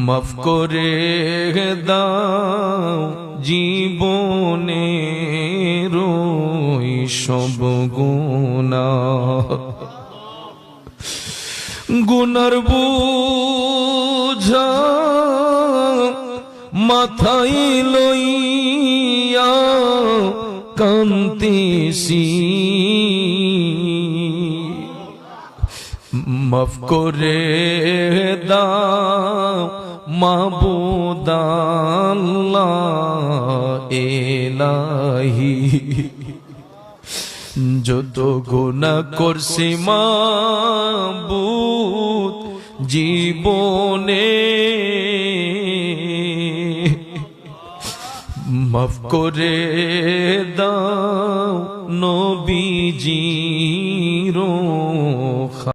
মাফ করে দাও জীবনের ওই সব গুনাহ, গুনার বোঝা মাথায় লইয়া কান্দিছি। মাফ করে দাও মাবুদ আল্লাহ ইলাহি, যত গুনাহ করছি মাবুদ জীবনে, মাফ করে দাও নবীজির